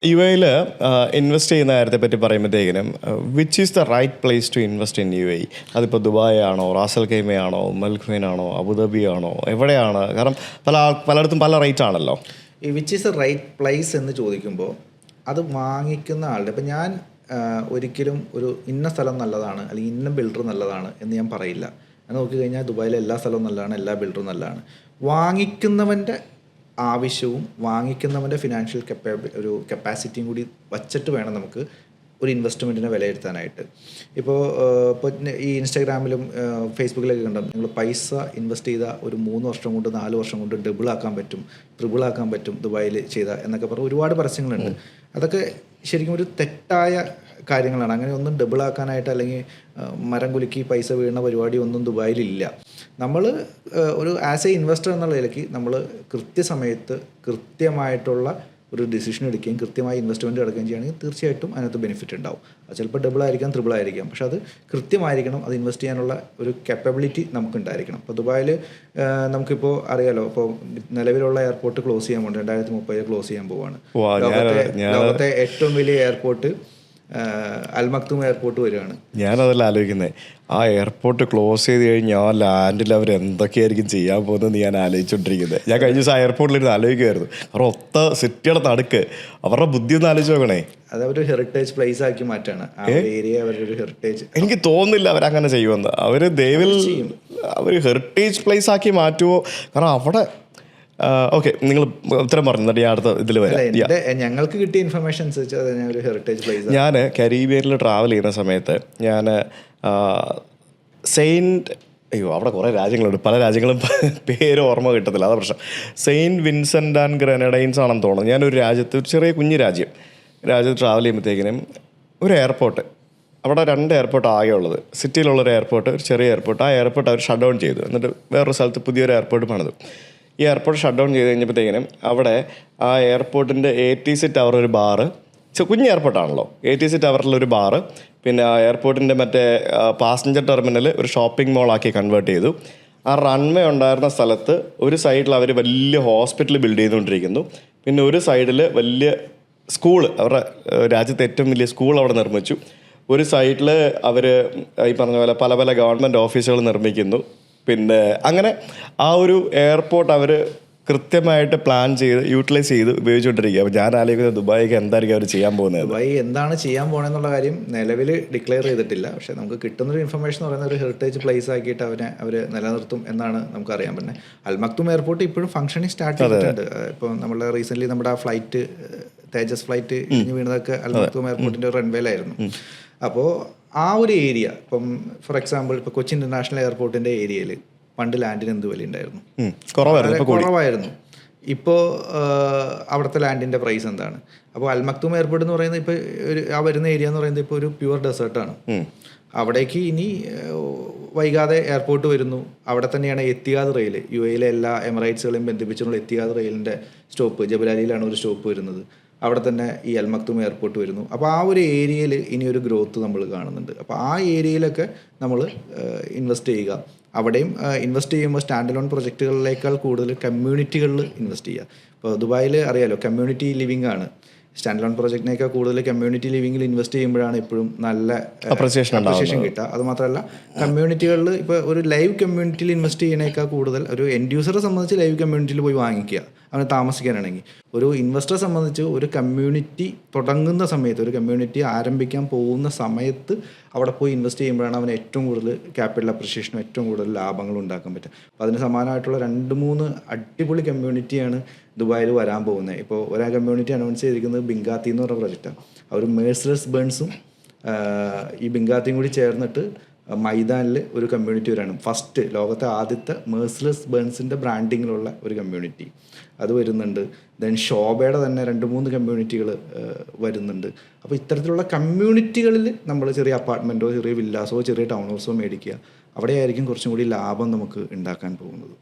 U എയിൽ invest ചെയ്യുന്ന കാര്യത്തെ പറ്റി പറയുമ്പോഴത്തേക്കിനും which is the right place to invest in U A? അതിപ്പോൾ ദുബായ് ആണോ, റാസൽ ഖൈമയാണോ, മൽഖ്വൈൻ ആണോ, അബുദാബി ആണോ, എവിടെയാണ്? കാരണം പലയിടത്തും പല റേറ്റ് ആണല്ലോ. ഈ which is the right place എന്ന് ചോദിക്കുമ്പോൾ അത് വാങ്ങിക്കുന്ന ആളുടെ ഇപ്പം ഞാൻ ഒരിക്കലും ഒരു ഇന്ന സ്ഥലം നല്ലതാണ് അല്ലെങ്കിൽ ഇന്ന ബിൽഡർ നല്ലതാണ് എന്ന് ഞാൻ പറയില്ല. ഞാൻ നോക്കിക്കഴിഞ്ഞാൽ ദുബായിലെ എല്ലാ സ്ഥലവും നല്ലതാണ്, എല്ലാ ബിൽഡറും നല്ലതാണ്. വാങ്ങിക്കുന്നവൻ്റെ ആവശ്യവും വാങ്ങിക്കുന്നവൻ്റെ ഫിനാൻഷ്യൽ ഒരു കപ്പാസിറ്റിയും കൂടി വച്ചിട്ട് വേണം നമുക്ക് ഒരു ഇൻവെസ്റ്റ്മെൻറ്റിനെ വിലയിരുത്താനായിട്ട്. ഇപ്പോൾ ഈ ഇൻസ്റ്റാഗ്രാമിലും ഫേസ്ബുക്കിലൊക്കെ കണ്ടു നിങ്ങൾ പൈസ ഇൻവെസ്റ്റ് ചെയ്താൽ ഒരു 3 വർഷം കൊണ്ട് 4 വർഷം കൊണ്ട് ഡബിളാക്കാൻ പറ്റും, ട്രിബിളാക്കാൻ പറ്റും ദുബായിൽ ചെയ്താൽ എന്നൊക്കെ പറഞ്ഞ് ഒരുപാട് പരസ്യങ്ങളുണ്ട്. അതൊക്കെ ശരിക്കും ഒരു തെറ്റായ കാര്യങ്ങളാണ്. അങ്ങനെ ഒന്നും ഡബിളാക്കാനായിട്ട് അല്ലെങ്കിൽ മരം കുലുക്കി പൈസ വീഴുന്ന പരിപാടി ഒന്നും ദുബായിലില്ല. നമ്മൾ ഒരു ആസ് എ ഇൻവെസ്റ്റർ എന്നുള്ള നിലയ്ക്ക് നമ്മൾ കൃത്യസമയത്ത് കൃത്യമായിട്ടുള്ള ഒരു ഡിസിഷൻ എടുക്കുകയും കൃത്യമായി ഇൻവെസ്റ്റ്മെൻറ്റ് എടുക്കുകയും ചെയ്യുകയാണെങ്കിൽ തീർച്ചയായിട്ടും അതിനകത്ത് ബെനിഫിറ്റ് ഉണ്ടാവും. അത് ചിലപ്പോൾ ഡബിൾ ആയിരിക്കാം, ട്രിപ്പിൾ ആയിരിക്കാം, പക്ഷെ അത് കൃത്യമായിരിക്കണം. അത് ഇൻവെസ്റ്റ് ചെയ്യാനുള്ള ഒരു കാപ്പബിലിറ്റി നമുക്കുണ്ടായിരിക്കണം. ഇപ്പോൾ ദുബായിൽ നമുക്കിപ്പോൾ അറിയാലോ, ഇപ്പോൾ നിലവിലുള്ള എയർപോർട്ട് ക്ലോസ് ചെയ്യാൻ പോകുന്നത് 2030 ക്ലോസ് ചെയ്യാൻ പോവുകയാണ്. ലോകത്തെ ഏറ്റവും വലിയ എയർപോർട്ട് അൽ മക്തൂം എയർപോർട്ട് വരികയാണ്. ഞാനതല്ല ആലോചിക്കുന്നത്, ആ എയർപോർട്ട് ക്ലോസ് ചെയ്ത് കഴിഞ്ഞാൽ ആ ലാൻഡിൽ അവർ എന്തൊക്കെയായിരിക്കും ചെയ്യാൻ പോകുന്നത് ഞാൻ ആലോചിച്ചുകൊണ്ടിരിക്കുന്നത്. ഞാൻ കഴിഞ്ഞ ദിവസം ആ എയർപോർട്ടിലിരുന്ന് ആലോചിക്കുമായിരുന്നു. അവർ ഒത്ത സിറ്റിയുടെ നടുക്ക് അവരുടെ ബുദ്ധി ഒന്ന് ആലോചിച്ച് നോക്കണേ. അത് അവർ ഹെറിറ്റേജ് പ്ലേസ് ആക്കി മാറ്റാണ് ആ ഏരിയ. അവരൊരു ഹെറിറ്റേജ്, എനിക്ക് തോന്നുന്നില്ല അവരങ്ങനെ ചെയ്യുമെന്ന്. അവർ അവർ ഹെറിറ്റേജ് പ്ലേസ് ആക്കി മാറ്റുമോ? കാരണം അവിടെ ഓക്കെ, നിങ്ങൾ ഉത്തരം പറഞ്ഞു. എന്നിട്ട് ഞാൻ അടുത്ത ഇതിൽ വരാം. ഞങ്ങൾക്ക് കിട്ടിയ ഇൻഫർമേഷൻ അനുസരിച്ച് ഒരു ഹെറിറ്റേജ് പ്ലേസ്. ഞാൻ കരീബിയനിൽ ട്രാവൽ ചെയ്യുന്ന സമയത്ത് ഞാൻ അവിടെ കുറേ രാജ്യങ്ങളുണ്ട്, പല രാജ്യങ്ങളും പേര് ഓർമ്മ കിട്ടത്തില്ല, അതാ പ്രശ്നം. സെയിൻറ്റ് വിൻസെൻ്റ് ആൻഡ് ഗ്രനഡൈൻസ് ആണെന്ന് തോന്നുന്നു. ഞാനൊരു രാജ്യത്ത്, ഒരു ചെറിയ കുഞ്ഞു രാജ്യത്ത് ട്രാവൽ ചെയ്യുമ്പോഴത്തേക്കിനും ഒരു എയർപോർട്ട്, അവിടെ 2 എയർപോർട്ട് ആകെ ഉള്ളത്. സിറ്റിയിലുള്ളൊരു എയർപോർട്ട്, ഒരു ചെറിയ എയർപോർട്ട്. ആ എയർപോർട്ട് അവർ ഷട്ട് ഡൗൺ ചെയ്തു. എന്നിട്ട് വേറൊരു സ്ഥലത്ത് പുതിയൊരു എയർപോർട്ട് പണിതു. ഈ എയർപോർട്ട് ഷട്ട് ഡൗൺ ചെയ്ത് കഴിഞ്ഞപ്പോഴത്തേക്കിനും അവിടെ ആ എയർപോർട്ടിൻ്റെ ATC ടവർ ഒരു ബാറ്, കുഞ്ഞ് എയർപോർട്ടാണല്ലോ, ATC ടവറിലൊരു ബാറ്, പിന്നെ ആ എയർപോർട്ടിൻ്റെ മറ്റേ പാസഞ്ചർ ടെർമിനൽ ഒരു ഷോപ്പിംഗ് മോളാക്കി കൺവേർട്ട് ചെയ്തു. ആ റൺവേ ഉണ്ടായിരുന്ന സ്ഥലത്ത് ഒരു സൈഡിൽ അവർ വലിയ ഹോസ്പിറ്റൽ ബിൽഡ് ചെയ്തുകൊണ്ടിരിക്കുന്നു. പിന്നെ ഒരു സൈഡിൽ വലിയ സ്കൂൾ, അവരുടെ രാജ്യത്തെ ഏറ്റവും വലിയ സ്കൂൾ അവിടെ നിർമ്മിച്ചു. ഒരു സൈഡിൽ അവർ ഈ പറഞ്ഞ പോലെ പല പല ഗവൺമെൻറ് ഓഫീസുകൾ നിർമ്മിക്കുന്നു. പിന്നെ അങ്ങനെ ആ ഒരു എയർപോർട്ട് അവർ കൃത്യമായിട്ട് പ്ലാൻ ചെയ്ത് യൂട്ടിലൈസ് ചെയ്ത് ഉപയോഗിച്ചുകൊണ്ടിരിക്കുക. അപ്പോൾ ഞാൻ ആലോചിക്കുന്നത് ദുബായിക്ക് എന്തായിരിക്കും അവർ ചെയ്യാൻ പോകുന്നത്. ദുബായ് എന്താണ് ചെയ്യാൻ പോകുന്നതെന്നുള്ള കാര്യം നിലവിൽ ഡിക്ലെയർ ചെയ്തിട്ടില്ല. പക്ഷേ നമുക്ക് കിട്ടുന്നൊരു ഇൻഫർമേഷൻ എന്ന് പറയുന്നത് ഒരു ഹെറിറ്റേജ് പ്ലേസ് ആക്കിയിട്ട് അവർ നിലനിർത്തും എന്നാണ് നമുക്ക് അറിയാൻ പറ്റുന്നത്. അൽ മക്തൂം എയർപോർട്ട് ഇപ്പോഴും ഫംഗ്ഷനിങ് സ്റ്റാർട്ട് ചെയ്തിട്ടുണ്ട്. ഇപ്പോൾ നമ്മൾ റീസെൻ്റ്ലി നമ്മുടെ ആ ഫ്ലൈറ്റ്, തേജസ് ഫ്ലൈറ്റ് ഇഞ്ഞു വീണതൊക്കെ അൽ മക്തൂം എയർപോർട്ടിൻ്റെ റൺവേയിലായിരുന്നു. അപ്പോൾ ആ ഒരു ഏരിയ, ഇപ്പം ഫോർ എക്സാമ്പിൾ ഇപ്പോൾ കൊച്ചി ഇൻ്റർനാഷണൽ എയർപോർട്ടിൻ്റെ ഏരിയയിൽ പണ്ട് ലാൻഡിന് എന്ത് വില ഉണ്ടായിരുന്നു? കുറവായിരുന്നു. ഇപ്പോൾ അവിടുത്തെ ലാൻഡിൻ്റെ പ്രൈസ് എന്താണ്? അപ്പോൾ അൽ മക്തൂം എയർപോർട്ട് എന്ന് പറയുന്നത് ഇപ്പോൾ ആ വരുന്ന ഏരിയ എന്ന് പറയുന്നത് ഇപ്പോൾ ഒരു പ്യുവർ ഡെസേർട്ടാണ്. അവിടേക്ക് ഇനി വൈകാതെ എയർപോർട്ട് വരുന്നു. അവിടെ തന്നെയാണ് എത്തിഹാദ് റെയിൽ, UAE എല്ലാ എമിറേറ്റ്സുകളെയും ബന്ധിപ്പിച്ചുള്ള എത്തിഹാദ് റെയിലിൻ്റെ സ്റ്റോപ്പ് ജബലാലിയിലാണ് ഒരു സ്റ്റോപ്പ് വരുന്നത്. അവിടെ തന്നെ ഈ അൽ മക്തൂം എയർപോർട്ട് വരുന്നു. അപ്പോൾ ആ ഒരു ഏരിയയിൽ ഇനി ഒരു ഗ്രോത്ത് നമ്മൾ കാണുന്നുണ്ട്. അപ്പോൾ ആ ഏരിയയിലൊക്കെ നമ്മൾ ഇൻവെസ്റ്റ് ചെയ്യുക. അവിടെയും ഇൻവെസ്റ്റ് ചെയ്യുമ്പോൾ സ്റ്റാൻഡ് അലോൺ പ്രൊജക്റ്റുകളിലേക്കാൾ കൂടുതൽ കമ്മ്യൂണിറ്റികളിൽ ഇൻവെസ്റ്റ് ചെയ്യുക. ഇപ്പോൾ ദുബായിൽ അറിയാലോ, കമ്മ്യൂണിറ്റി ലിവിംഗ് ആണ്. സ്റ്റാൻഡ് അലോൺ പ്രൊജക്റ്റിനേക്കാൾ കൂടുതൽ കമ്മ്യൂണിറ്റി ലിവിങ്ങിൽ ഇൻവെസ്റ്റ് ചെയ്യുമ്പോഴാണ് എപ്പോഴും നല്ല അപ്രിസിയേഷൻ കിട്ടുക. അതുമാത്രമല്ല, കമ്മ്യൂണിറ്റികളിൽ ഇപ്പോൾ ഒരു ലൈവ് കമ്മ്യൂണിറ്റിയിൽ ഇൻവെസ്റ്റ് ചെയ്യുന്നതിനേക്കാൾ കൂടുതൽ ഒരു എൻഡ് യൂസറെ സംബന്ധിച്ച് ലൈവ് കമ്മ്യൂണിറ്റിയിൽ പോയി വാങ്ങിക്കുക, അവന് താമസിക്കാനാണെങ്കിൽ. ഒരു ഇൻവെസ്റ്ററെ സംബന്ധിച്ച് ഒരു കമ്മ്യൂണിറ്റി തുടങ്ങുന്ന സമയത്ത്, ഒരു കമ്മ്യൂണിറ്റി ആരംഭിക്കാൻ പോകുന്ന സമയത്ത് അവിടെ പോയി ഇൻവെസ്റ്റ് ചെയ്യുമ്പോഴാണ് അവന് ഏറ്റവും കൂടുതൽ ക്യാപിറ്റൽ അപ്രിസിയേഷനും ഏറ്റവും കൂടുതൽ ലാഭങ്ങളും ഉണ്ടാക്കാൻ പറ്റുക. അപ്പോൾ അതിന് സമാനമായിട്ടുള്ള 2-3 അടിപൊളി കമ്മ്യൂണിറ്റിയാണ് ദുബായിൽ വരാൻ പോകുന്നത്. ഇപ്പോൾ ഒരാ കമ്മ്യൂണിറ്റി അനൗൺസ് ചെയ്തിരിക്കുന്നത് ബിങ്കാത്തി എന്ന് പറഞ്ഞ പ്രൊജക്റ്റാണ്. അവർ മേഴ്സലസ് ബേൺസും ഈ ബിങ്കാത്തിയും കൂടി ചേർന്നിട്ട് മൈതാനിൽ ഒരു കമ്മ്യൂണിറ്റി വരാണ്. ഫസ്റ്റ് ലോകത്തെ ആദ്യത്തെ മേഴ്സലസ് ബേൺസിൻ്റെ ബ്രാൻഡിങ്ങിലുള്ള ഒരു കമ്മ്യൂണിറ്റി അത് വരുന്നുണ്ട്. ദെൻ ഷോബയുടെ തന്നെ 2-3 കമ്മ്യൂണിറ്റികൾ വരുന്നുണ്ട്. അപ്പോൾ ഇത്തരത്തിലുള്ള കമ്മ്യൂണിറ്റികളിൽ നമ്മൾ ചെറിയ അപ്പാർട്ട്മെൻറ്റോ ചെറിയ വില്ലാസോ ചെറിയ ടൗൺ ഹൗസോ മേടിക്കുക. അവിടെയായിരിക്കും കുറച്ചും കൂടി ലാഭം നമുക്ക് ഉണ്ടാക്കാൻ പോകുന്നത്.